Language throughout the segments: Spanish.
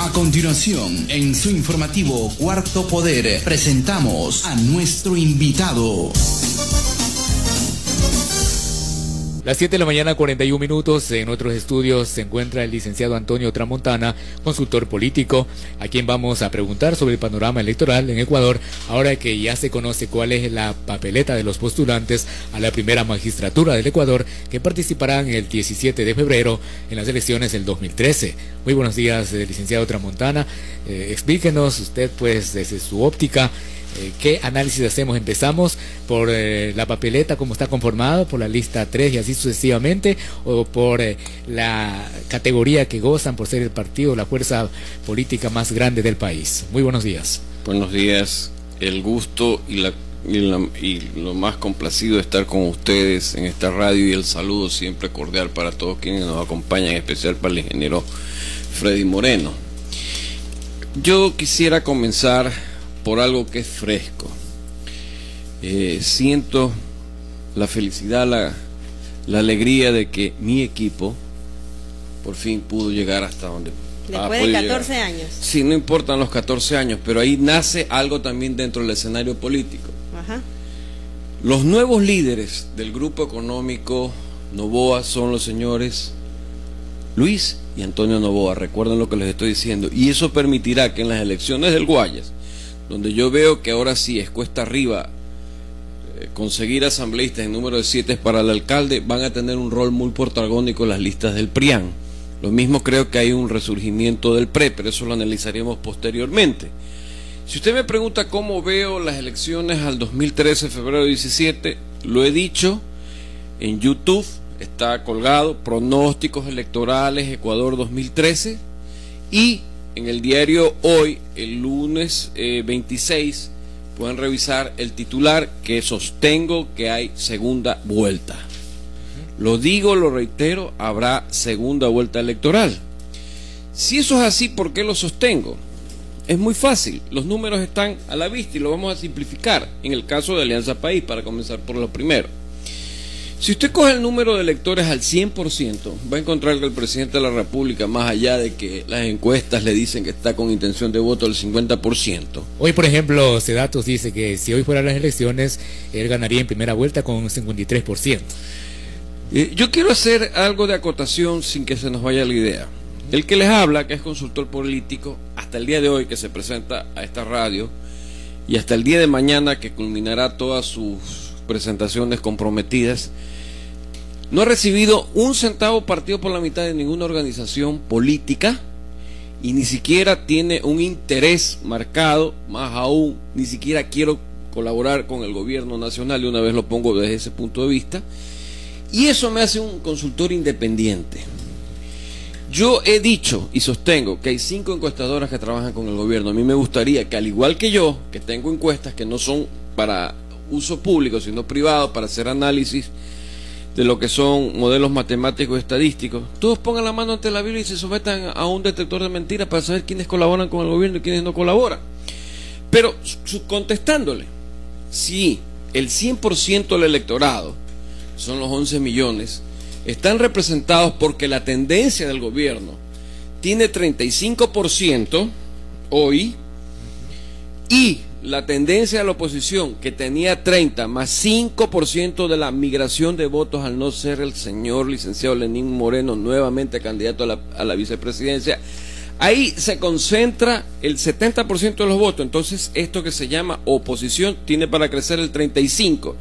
A continuación, en su informativo Cuarto Poder, presentamos a nuestro invitado. Las 7 de la mañana, 41 minutos, en otros estudios se encuentra el licenciado Antonio Tramontana, consultor político, a quien vamos a preguntar sobre el panorama electoral en Ecuador, ahora que ya se conoce cuál es la papeleta de los postulantes a la primera magistratura del Ecuador, que participarán el 17 de febrero en las elecciones del 2013. Muy buenos días, licenciado Tramontana. Explíquenos usted, pues, desde su óptica, ¿qué análisis hacemos? ¿Empezamos por la papeleta, cómo está conformado, por la lista 3 y así sucesivamente, o por la categoría que gozan por ser el partido, la fuerza política más grande del país? Muy buenos días. Buenos días, el gusto y lo más complacido de estar con ustedes en esta radio, y el saludo siempre cordial para todos quienes nos acompañan, en especial para el ingeniero Freddy Moreno. Yo quisiera comenzar por algo que es fresco. Siento la felicidad, la alegría de que mi equipo por fin pudo llegar hasta donde después de 14 años. Sí, no importan los 14 años, pero ahí nace algo también dentro del escenario político. Ajá. Los nuevos líderes del grupo económico Noboa son los señores Luis y Antonio Noboa. Recuerden lo que les estoy diciendo, y eso permitirá que en las elecciones del Guayas, donde yo veo que ahora sí es cuesta arriba conseguir asambleístas en número de 7 para el alcalde, van a tener un rol muy protagónico en las listas del PRIAN. Lo mismo creo que hay un resurgimiento del PRE, pero eso lo analizaremos posteriormente. Si usted me pregunta cómo veo las elecciones al 2013, febrero 17, lo he dicho en YouTube, está colgado, pronósticos electorales Ecuador 2013, y en el diario Hoy, el lunes 26, pueden revisar el titular, que sostengo que hay segunda vuelta. Lo digo, lo reitero, habrá segunda vuelta electoral. Si eso es así, ¿por qué lo sostengo? Es muy fácil, los números están a la vista y lo vamos a simplificar en el caso de Alianza País, para comenzar por lo primero. Si usted coge el número de electores al 100%, va a encontrar que el presidente de la República, más allá de que las encuestas le dicen que está con intención de voto del 50%. Hoy, por ejemplo, Sedatos dice que si hoy fueran las elecciones, él ganaría en primera vuelta con un 53%. Yo quiero hacer algo de acotación sin que se nos vaya la idea. El que les habla, que es consultor político, hasta el día de hoy que se presenta a esta radio, y hasta el día de mañana que culminará todas sus presentaciones comprometidas, no ha recibido un centavo partido por la mitad de ninguna organización política, y ni siquiera tiene un interés marcado, más aún, ni siquiera quiero colaborar con el gobierno nacional, y una vez lo pongo desde ese punto de vista, y eso me hace un consultor independiente. Yo he dicho y sostengo que hay 5 encuestadoras que trabajan con el gobierno. A mí me gustaría que, al igual que yo, que tengo encuestas que no son para uso público, sino privado, para hacer análisis de lo que son modelos matemáticos y estadísticos, todos pongan la mano ante la Biblia y se sometan a un detector de mentiras para saber quiénes colaboran con el gobierno y quiénes no colaboran. Pero contestándole, si el 100% del electorado, son los 11 millones, están representados porque la tendencia del gobierno tiene 35% hoy, y la tendencia de la oposición, que tenía 30, más 5% de la migración de votos al no ser el señor licenciado Lenín Moreno nuevamente candidato a la vicepresidencia, ahí se concentra el 70% de los votos. Entonces esto que se llama oposición tiene para crecer el 35%.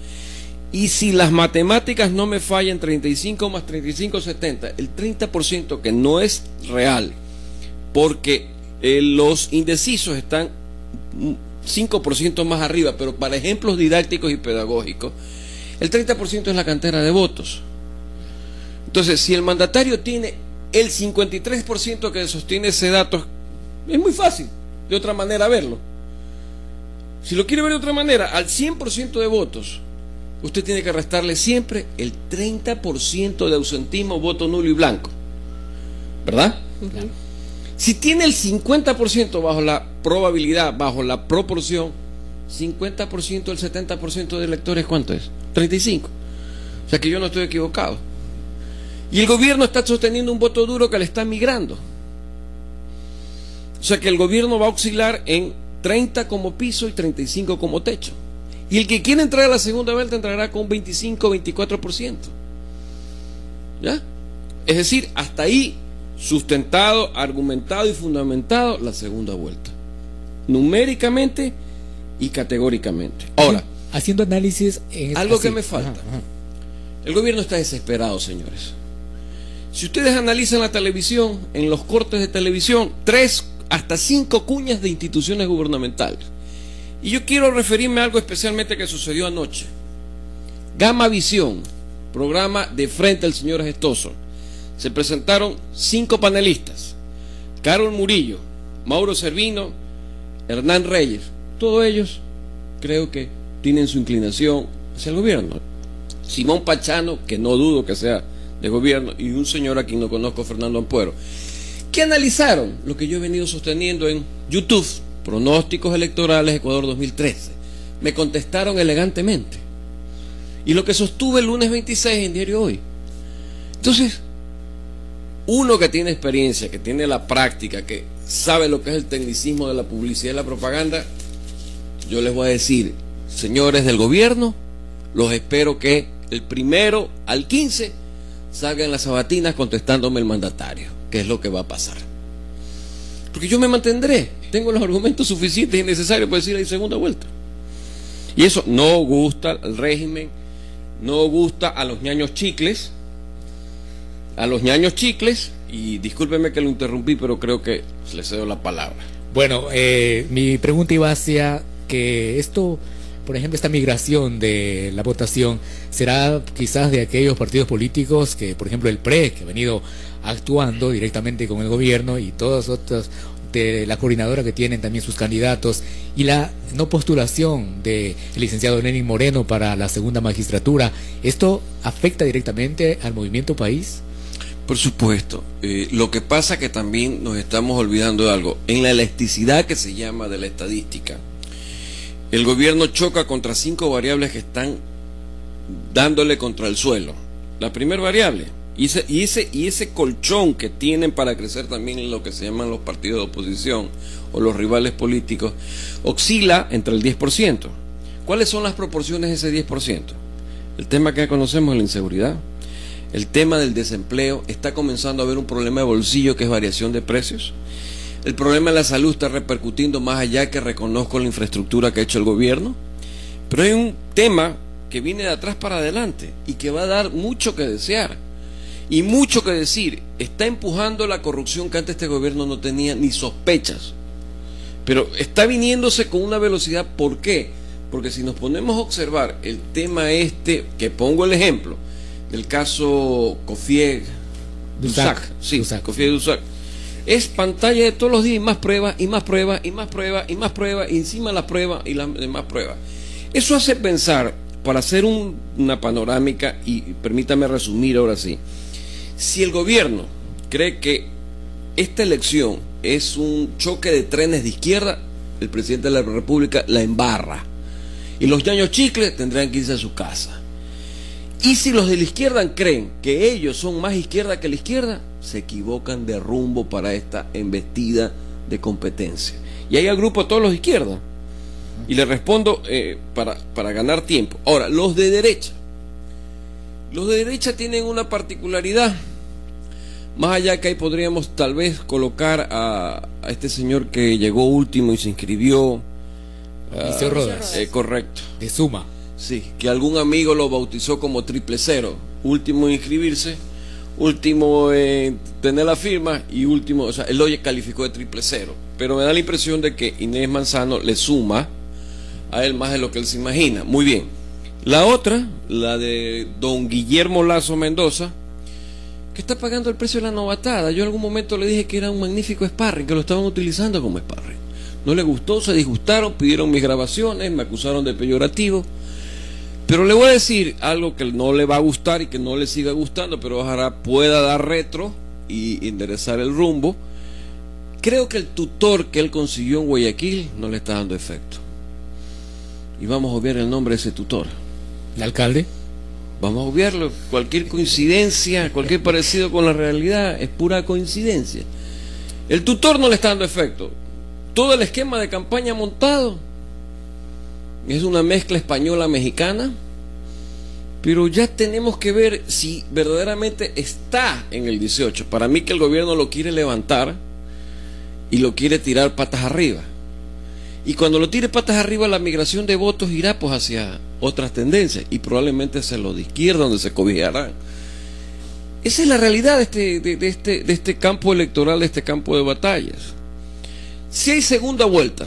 Y si las matemáticas no me fallan, 35 más 35, 70, el 30% que no es real, porque los indecisos están 5% más arriba, pero para ejemplos didácticos y pedagógicos, el 30% es la cantera de votos. Entonces, si el mandatario tiene el 53% que sostiene ese dato, es muy fácil de otra manera verlo. Si lo quiere ver de otra manera, al 100% de votos, usted tiene que restarle siempre el 30% de ausentismo, voto nulo y blanco, ¿verdad? Claro. Si tiene el 50% bajo la probabilidad, bajo la proporción, 50% del 70% de electores, ¿cuánto es? 35. O sea que yo no estoy equivocado. Y el gobierno está sosteniendo un voto duro que le está migrando. sea que el gobierno va a oscilar en 30 como piso y 35 como techo. Y el que quiere entrar a la segunda vuelta entrará con 25-24%. ¿Ya? Es decir, hasta ahí sustentado, argumentado y fundamentado la segunda vuelta. Numéricamente y categóricamente. Ahora, haciendo análisis algo que me falta. El gobierno está desesperado, señores. Si ustedes analizan la televisión, en los cortes de televisión, 3 hasta 5 cuñas de instituciones gubernamentales. Y yo quiero referirme a algo especialmente que sucedió anoche. Gama Visión, programa de frente al señor Gestoso. Se presentaron 5 panelistas: Carol Murillo, Mauro Servino, Hernán Reyes. Todos ellos creo que tienen su inclinación hacia el gobierno. Simón Pachano, que no dudo que sea de gobierno, y un señor a quien no conozco, Fernando Ampuero, que analizaron lo que yo he venido sosteniendo en YouTube, Pronósticos Electorales Ecuador 2013. Me contestaron elegantemente. Y lo que sostuve el lunes 26 en Diario Hoy. Entonces, uno que tiene experiencia, que tiene la práctica, que sabe lo que es el tecnicismo de la publicidad y la propaganda, yo les voy a decir, señores del gobierno, los espero que el 1 al 15 salgan las sabatinas contestándome el mandatario, que es lo que va a pasar. Porque yo me mantendré, tengo los argumentos suficientes y necesarios para decir hay segunda vuelta. Y eso no gusta al régimen, no gusta a los ñaños chicles, y discúlpeme que lo interrumpí, pero creo que le cedo la palabra. Bueno, mi pregunta iba hacia que esto, por ejemplo, esta migración de la votación, será quizás de aquellos partidos políticos que, por ejemplo, el PRE, que ha venido actuando directamente con el gobierno, y todas otras de la coordinadora que tienen también sus candidatos, y la no postulación del licenciado Lenín Moreno para la segunda magistratura. ¿Esto afecta directamente al movimiento país? Por supuesto. Lo que pasa que también nos estamos olvidando de algo. En la elasticidad que se llama de la estadística, el gobierno choca contra 5 variables que están dándole contra el suelo. La primera variable, y ese colchón que tienen para crecer también en lo que se llaman los partidos de oposición o los rivales políticos, oscila entre el 10%. ¿Cuáles son las proporciones de ese 10%? El tema que ya conocemos es la inseguridad. El tema del desempleo. Está comenzando a haber un problema de bolsillo que es variación de precios. El problema de la salud está repercutiendo más allá que reconozco la infraestructura que ha hecho el gobierno. Pero hay un tema que viene de atrás para adelante y que va a dar mucho que desear y mucho que decir. Está empujando la corrupción que antes este gobierno no tenía ni sospechas, pero está viniéndose con una velocidad. ¿Por qué? Porque si nos ponemos a observar el tema que pongo el ejemplo del caso Cofié Dussac, Cofié Dussac, es pantalla de todos los días y más pruebas y más pruebas y más pruebas y más pruebas y encima las pruebas y las demás pruebas. Eso hace pensar, para hacer una panorámica, y permítame resumir ahora sí, si el gobierno cree que esta elección es un choque de trenes de izquierda, el presidente de la República la embarra y los ñaños chicles tendrán que irse a su casa. Y si los de la izquierda creen que ellos son más izquierda que la izquierda, se equivocan de rumbo para esta embestida de competencia. Y hay al grupo de todos los de izquierda. Y le respondo para ganar tiempo. Ahora, los de derecha. Los de derecha tienen una particularidad. Más allá que ahí podríamos tal vez colocar a este señor que llegó último y se inscribió. Liceo Rodas. Correcto. De Suma. Sí, que algún amigo lo bautizó como 000. Último en inscribirse, último en tener la firma y último, o sea, él lo calificó de 000. Pero me da la impresión de que Inés Manzano le suma a él más de lo que él se imagina. Muy bien. La otra, la de don Guillermo Lazo Mendoza, que está pagando el precio de la novatada. Yo en algún momento le dije que era un magnífico sparring, que lo estaban utilizando como sparring. No le gustó, se disgustaron, pidieron mis grabaciones, me acusaron de peyorativo. Pero le voy a decir algo que no le va a gustar y que no le siga gustando, pero ojalá pueda dar retro y enderezar el rumbo. Creo que el tutor que él consiguió en Guayaquil no le está dando efecto. Y vamos a obviar el nombre de ese tutor. ¿El alcalde? Vamos a obviarlo. Cualquier coincidencia, cualquier parecido con la realidad es pura coincidencia. El tutor no le está dando efecto. Todo el esquema de campaña montado es una mezcla española-mexicana, pero ya tenemos que ver si verdaderamente está en el 18. Para mí que el gobierno lo quiere levantar y lo quiere tirar patas arriba. Y cuando lo tire patas arriba, la migración de votos irá pues hacia otras tendencias y probablemente hacia los de izquierda, donde se cobijarán. Esa es la realidad de este campo electoral, de este campo de batallas. Si hay segunda vuelta,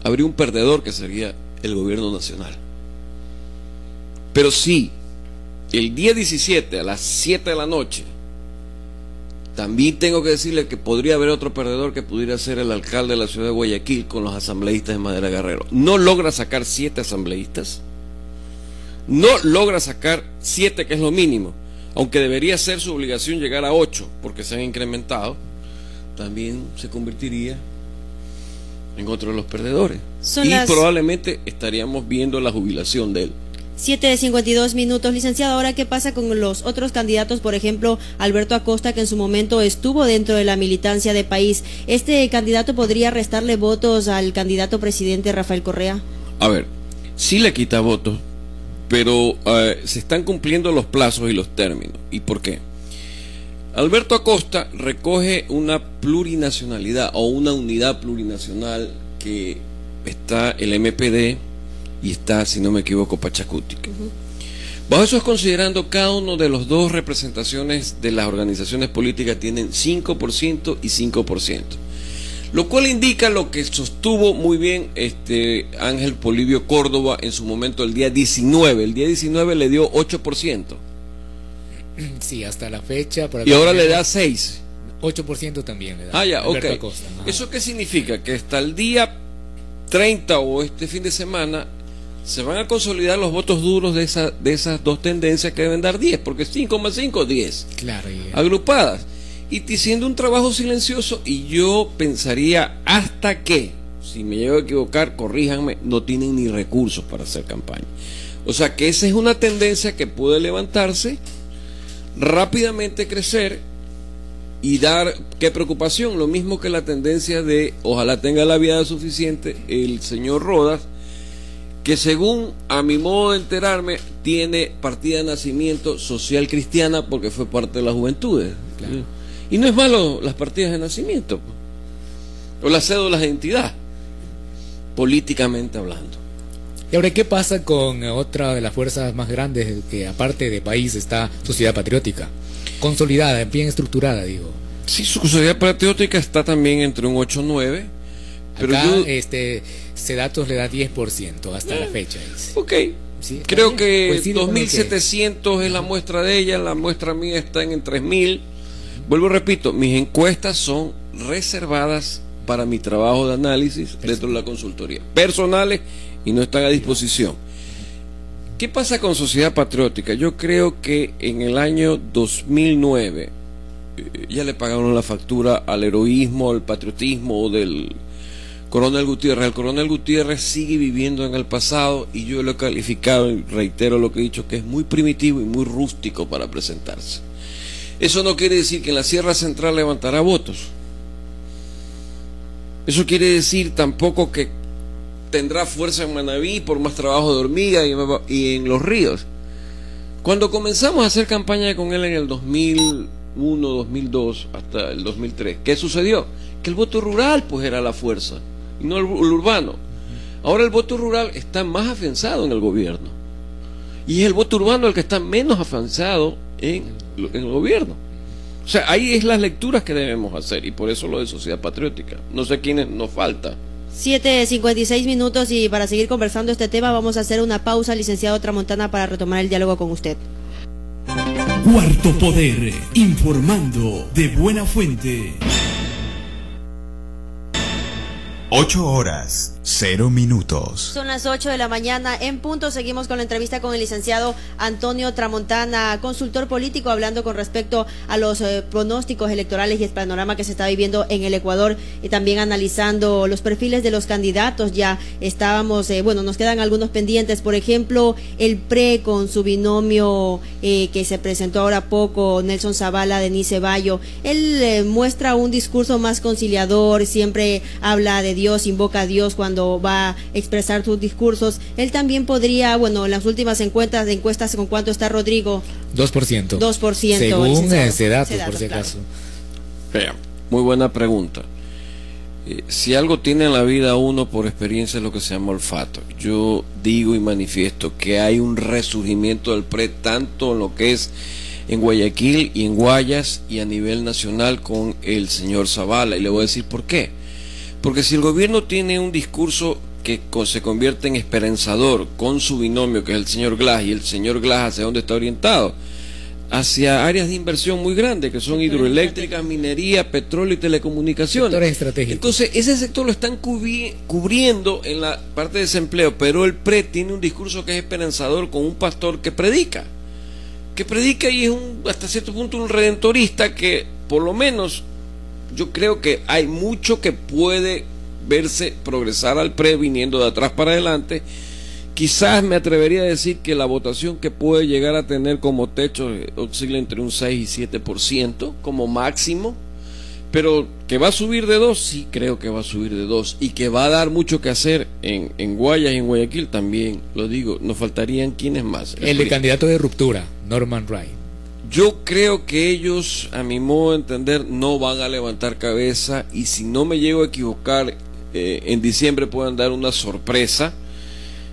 habría un perdedor que sería el gobierno nacional. Pero si el día 17 a las 7 de la noche, también tengo que decirle que podría haber otro perdedor que pudiera ser el alcalde de la ciudad de Guayaquil con los asambleístas de Madera Guerrero. No logra sacar 7 asambleístas, no logra sacar 7, que es lo mínimo, aunque debería ser su obligación llegar a 8 porque se han incrementado, también se convertiría en otro de los perdedores. Probablemente estaríamos viendo la jubilación de él. 7:52, licenciado. Ahora, ¿qué pasa con los otros candidatos? Por ejemplo, Alberto Acosta, que en su momento estuvo dentro de la militancia de País. ¿Este candidato podría restarle votos al candidato presidente Rafael Correa? A ver, sí le quita votos, pero se están cumpliendo los plazos y los términos. ¿Y por qué? Alberto Acosta recoge una plurinacionalidad o una unidad plurinacional que está el MPD y está, si no me equivoco, Pachacutic. Bajo eso es considerando cada uno de los dos representaciones de las organizaciones políticas tienen 5% y 5%. Lo cual indica lo que sostuvo muy bien Ángel Polibio Córdoba en su momento el día 19. El día 19 le dio 8%. Sí, hasta la fecha. Y ahora le da 6. 8% también le da. Ah, ya, ok. Acosta. ¿Eso qué significa? Que hasta el día 30 o este fin de semana se van a consolidar los votos duros de esas dos tendencias que deben dar 10, porque 5 + 10. Claro. Agrupadas. Y siendo un trabajo silencioso, y yo pensaría hasta que, si me llego a equivocar, corríjanme, no tienen ni recursos para hacer campaña. O sea que esa es una tendencia que puede levantarse, rápidamente crecer y dar, qué preocupación, lo mismo que la tendencia de, ojalá tenga la viada suficiente, el señor Rodas, que según a mi modo de enterarme, tiene partida de nacimiento social cristiana porque fue parte de las juventudes. Claro. Y no es malo las partidas de nacimiento o las cédulas de identidad, políticamente hablando. Y ahora, ¿qué pasa con otra de las fuerzas más grandes que aparte de País está Sociedad Patriótica? Consolidada, bien estructurada, digo. Sí, su Sociedad Patriótica está también entre un 8 y 9. Pero acá, Sedatos le da 10% hasta la fecha. Dice. Ok. Sí, creo que 2.700 es la muestra de ella, la muestra mía está en 3.000. Vuelvo, repito, mis encuestas son reservadas para mi trabajo de análisis dentro de la consultoría, personales, y no están a disposición. ¿Qué pasa con Sociedad Patriótica? Yo creo que en el año 2009 ya le pagaron la factura al heroísmo, al patriotismo del Coronel Gutiérrez. El Coronel Gutiérrez sigue viviendo en el pasado y yo lo he calificado, y reitero lo que he dicho, que es muy primitivo y muy rústico para presentarse. Eso no quiere decir que en la Sierra Central levantará votos. Eso quiere decir tampoco que tendrá fuerza en Manabí por más trabajo de hormiga y en los ríos. Cuando comenzamos a hacer campaña con él en el 2001, 2002 hasta el 2003, ¿qué sucedió? Que el voto rural pues era la fuerza y no el urbano. Ahora el voto rural está más afianzado en el gobierno y es el voto urbano el que está menos afianzado en el gobierno. O sea, ahí es las lecturas que debemos hacer y por eso lo de Sociedad Patriótica. No sé quiénes nos falta. 7:56 y para seguir conversando este tema vamos a hacer una pausa, licenciado Tramontana, para retomar el diálogo con usted. Cuarto Poder, informando de buena fuente. 8 horas 0 minutos. Son las 8 de la mañana en punto. Seguimos con la entrevista con el licenciado Antonio Tramontana, consultor político, hablando con respecto a los pronósticos electorales y el panorama que se está viviendo en el Ecuador, y también analizando los perfiles de los candidatos. Ya estábamos, nos quedan algunos pendientes, por ejemplo, el PRE con su binomio que se presentó ahora poco, Nelson Zavala, Denise Bayo. Él muestra un discurso más conciliador, siempre habla de Dios, invoca a Dios cuando va a expresar sus discursos. Él también podría, en las últimas encuestas, ¿con cuánto está Rodrigo? 2%. 2%. Según ese dato, por si acaso. Claro. Muy buena pregunta. Si algo tiene en la vida uno por experiencia es lo que se llama olfato. Yo digo y manifiesto que hay un resurgimiento del PRE, tanto en lo que es en Guayaquil y en Guayas y a nivel nacional con el señor Zavala, y le voy a decir por qué. Porque si el gobierno tiene un discurso que se convierte en esperanzador con su binomio, que es el señor Glass, y el señor Glass hacia dónde está orientado, hacia áreas de inversión muy grandes, que son hidroeléctricas, minería, petróleo y telecomunicaciones. Sectores estratégicos. Entonces, ese sector lo están cubriendo en la parte de desempleo, pero el PRE tiene un discurso que es esperanzador con un pastor que predica y es hasta cierto punto un redentorista que, por lo menos, yo creo que hay mucho que puede verse progresar al PRE viniendo de atrás para adelante. Quizás me atrevería a decir que la votación que puede llegar a tener como techo oscila entre un 6 y 7% como máximo, pero que va a subir de 2, sí creo que va a subir de 2, y que va a dar mucho que hacer en Guayas y en Guayaquil también, lo digo. Nos faltarían ¿quiénes más? El de candidato de ruptura, Norman Wright. Yo creo que ellos, a mi modo de entender, no van a levantar cabeza, y si no me llego a equivocar, en diciembre pueden dar una sorpresa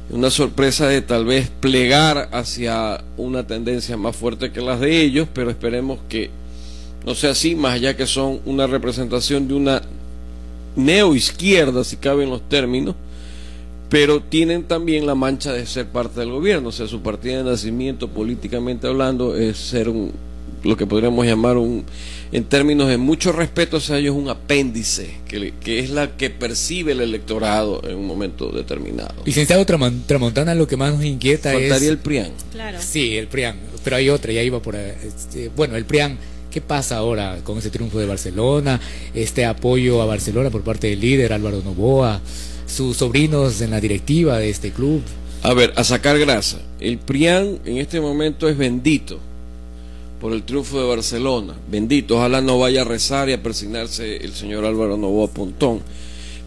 de tal vez plegar hacia una tendencia más fuerte que las de ellos, pero esperemos que no sea así, más allá que son una representación de una neoizquierda, si caben los términos, pero tienen también la mancha de ser parte del gobierno. O sea, su partida de nacimiento, políticamente hablando, es ser lo que podríamos llamar en términos de mucho respeto hacia ellos, un apéndice, que es la que percibe el electorado en un momento determinado. Licenciado Tramontana, lo que más nos inquieta Faltaría el PRIAN. Claro. Sí, el PRIAN, pero hay otra, ya iba por el PRIAN. ¿Qué pasa ahora con ese triunfo de Barcelona, este apoyo a Barcelona por parte del líder Álvaro Noboa, sus sobrinos en la directiva de este club? A ver, a sacar grasa. El PRIAN en este momento es bendito por el triunfo de Barcelona. Bendito, ojalá no vaya a rezar y a persignarse el señor Álvaro Noboa Pontón.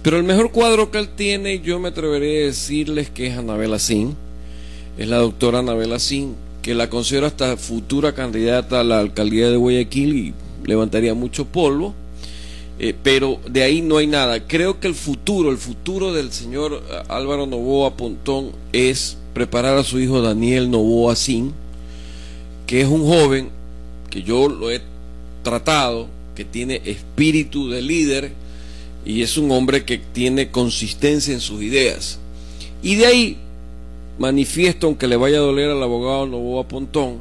Pero el mejor cuadro que él tiene, yo me atreveré a decirles que es Anabel Asín. Es la doctora Anabel Asín, que la considero hasta futura candidata a la alcaldía de Guayaquil y levantaría mucho polvo. Pero de ahí no hay nada. Creo que el futuro del señor Álvaro Noboa Pontón es preparar a su hijo Daniel Noboa Asín, que es un joven que yo lo he tratado, que tiene espíritu de líder y es un hombre que tiene consistencia en sus ideas. Y de ahí manifiesto, aunque le vaya a doler al abogado Noboa Pontón,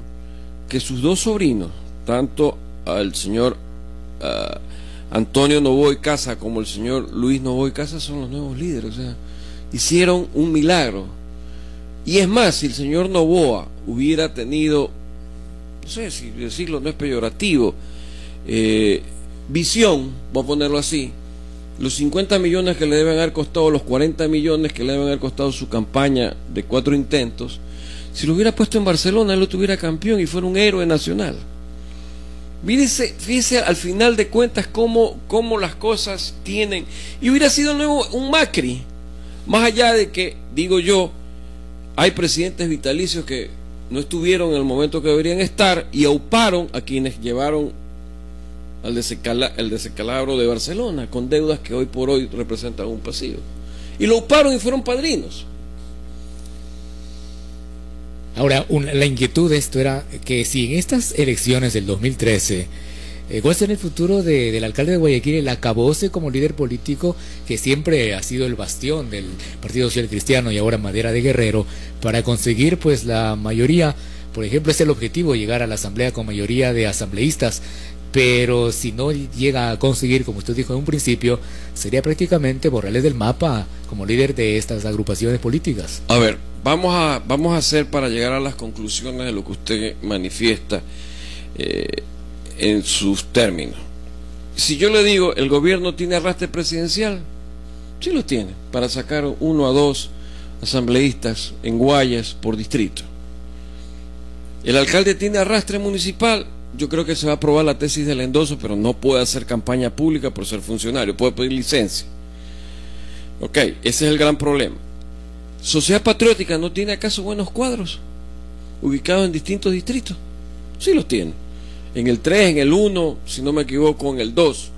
que sus dos sobrinos, tanto al señor Antonio Noboa y Casa como el señor Luis Noboa y Casa, son los nuevos líderes. O sea, hicieron un milagro. Y es más, si el señor Noboa hubiera tenido, no sé si decirlo no es peyorativo, visión, voy a ponerlo así, los 50 millones que le deben haber costado, los 40 millones que le deben haber costado su campaña de 4 intentos, si lo hubiera puesto en Barcelona, él lo tuviera campeón y fuera un héroe nacional. Fíjese al final de cuentas cómo las cosas tienen, y hubiera sido nuevo un Macri, más allá de que, digo yo, hay presidentes vitalicios que no estuvieron en el momento que deberían estar y auparon a quienes llevaron al descalabro de Barcelona, con deudas que hoy por hoy representan un pasivo, y lo auparon y fueron padrinos. Ahora, la inquietud de esto era que si en estas elecciones del 2013, ¿cuál será el futuro del alcalde de Guayaquil, el acabose como líder político que siempre ha sido el bastión del Partido Social Cristiano y ahora madera de guerrero para conseguir pues la mayoría? Por ejemplo, es el objetivo, llegar a la asamblea con mayoría de asambleístas. pero si no llega a conseguir, como usted dijo en un principio, sería prácticamente borrarles del mapa como líder de estas agrupaciones políticas. A ver, vamos a hacer, para llegar a las conclusiones de lo que usted manifiesta en sus términos. Si yo le digo, ¿el gobierno tiene arrastre presidencial? Sí lo tiene, para sacar 1 a 2 asambleístas en Guayas por distrito. ¿El alcalde tiene arrastre municipal? Yo creo que se va a aprobar la tesis del endoso, pero no puede hacer campaña pública por ser funcionario, puede pedir licencia. Ok, ese es el gran problema. ¿Sociedad Patriótica no tiene acaso buenos cuadros ubicados en distintos distritos? Sí los tiene. En el 3, en el 1, si no me equivoco, en el 2.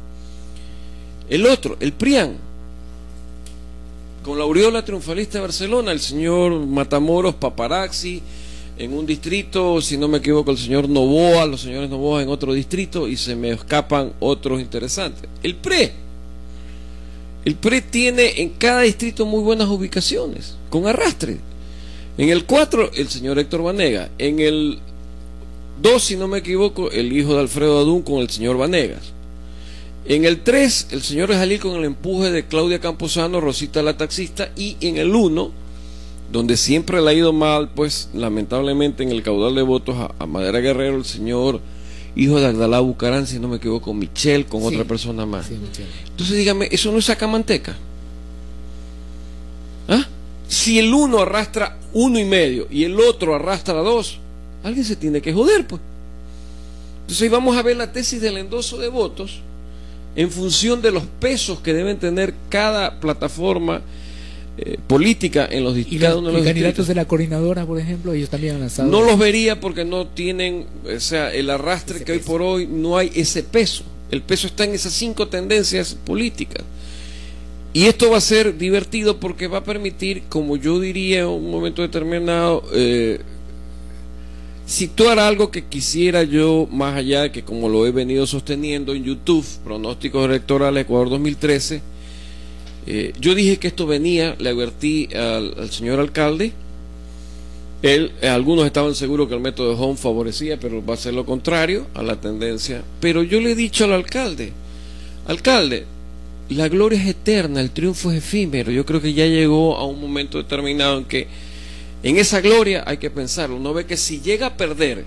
El otro, el PRIAN, con la aureola triunfalista de Barcelona, el señor Matamoros Paparazzi en un distrito, si no me equivoco el señor Novoa, los señores Novoa en otro distrito, y se me escapan otros interesantes. El PRE tiene en cada distrito muy buenas ubicaciones, con arrastre. En el 4, el señor Héctor Vanegas. En el 2, si no me equivoco, el hijo de Alfredo Adún con el señor Vanegas. En el 3, el señor Jalil con el empuje de Claudia Camposano, Rosita la taxista. Y en el 1, donde siempre le ha ido mal, pues lamentablemente en el caudal de votos a Madera Guerrero, el señor hijo de Agdalá Bucarán, si no me equivoco, Michel, con otra persona más. Sí, entonces dígame, ¿eso no es sacamanteca? ¿Ah? Si el uno arrastra 1,5 y el otro arrastra 2, alguien se tiene que joder, pues. Entonces ahí vamos a ver la tesis del endoso de votos en función de los pesos que deben tener cada plataforma política en los distritos. ¿Y los candidatos de la coordinadora, por ejemplo, ellos también han lanzado? No los vería porque no tienen, o sea, el arrastre ese que peso. Hoy por hoy no hay ese peso. El peso está en esas 5 tendencias políticas. Y esto va a ser divertido porque va a permitir, como yo diría en un momento determinado, situar algo que quisiera yo, más allá de que, como lo he venido sosteniendo en YouTube, pronósticos electorales Ecuador 2013, yo dije que esto venía, le advertí al señor alcalde. Algunos estaban seguros que el método de Home favorecía, pero va a ser lo contrario a la tendencia. Pero yo le he dicho al alcalde, la gloria es eterna, el triunfo es efímero. Yo creo que ya llegó a un momento determinado en que en esa gloria hay que pensarlo. Uno ve que si llega a perder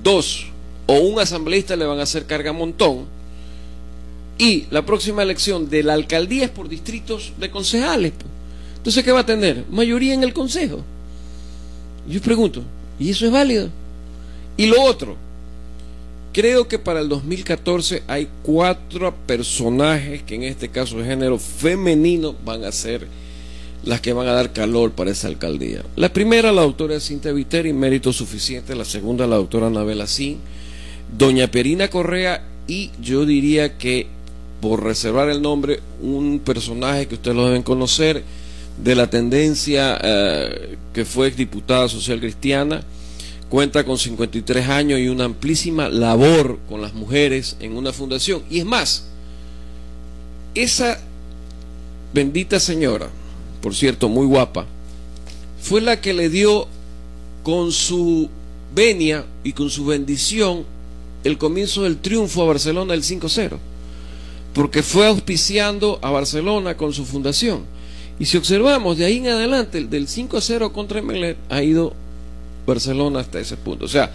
2 o un asambleísta le van a hacer carga montón. Y la próxima elección de la alcaldía es por distritos de concejales. Entonces, ¿qué va a tener? Mayoría en el consejo. Yo pregunto, ¿y eso es válido? Y lo otro, creo que para el 2014 hay 4 personajes que en este caso de género femenino van a ser las que van a dar calor para esa alcaldía. La primera, la doctora Cintia Viteri, mérito suficiente. La segunda, la doctora Anabela Sin, doña Perina Correa, y yo diría que, por reservar el nombre, un personaje que ustedes lo deben conocer, de la tendencia que fue exdiputada social cristiana, cuenta con 53 años y una amplísima labor con las mujeres en una fundación. Y es más, esa bendita señora, por cierto, muy guapa, fue la que le dio con su venia y con su bendición el comienzo del triunfo a Barcelona del 5-0. Porque fue auspiciando a Barcelona con su fundación. Y si observamos de ahí en adelante, del 5-0 contra Emelec, ha ido Barcelona hasta ese punto. O sea,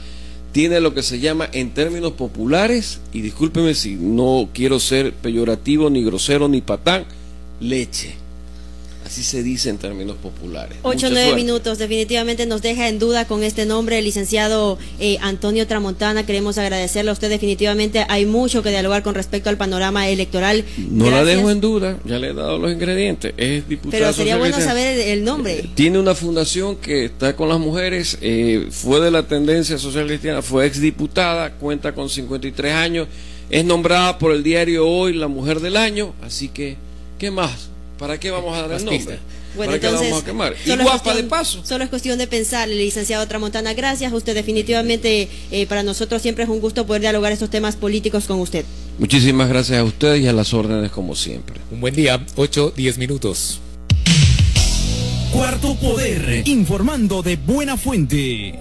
tiene lo que se llama, en términos populares, y discúlpeme si no quiero ser peyorativo, ni grosero, ni patán, leche. Así se dice en términos populares. 8-9 minutos, definitivamente nos deja en duda con este nombre, el licenciado Antonio Tramontana. Queremos agradecerle a usted, definitivamente hay mucho que dialogar con respecto al panorama electoral. No la dejo en duda, ya le he dado los ingredientes. Es diputada. Pero sería bueno saber el nombre. Tiene una fundación que está con las mujeres, fue de la tendencia social cristiana, fue exdiputada, cuenta con 53 años, es nombrada por el diario Hoy la Mujer del Año, así que, ¿qué más? ¿Para qué vamos a dar el nombre? Bueno, ¿para qué la vamos a quemar? Y guapa de paso. Solo es cuestión de pensar, licenciado Tramontana. Gracias a usted, definitivamente para nosotros siempre es un gusto poder dialogar estos temas políticos con usted. Muchísimas gracias a ustedes y a las órdenes como siempre. Un buen día, 8-10 minutos. Cuarto Poder, informando de buena fuente.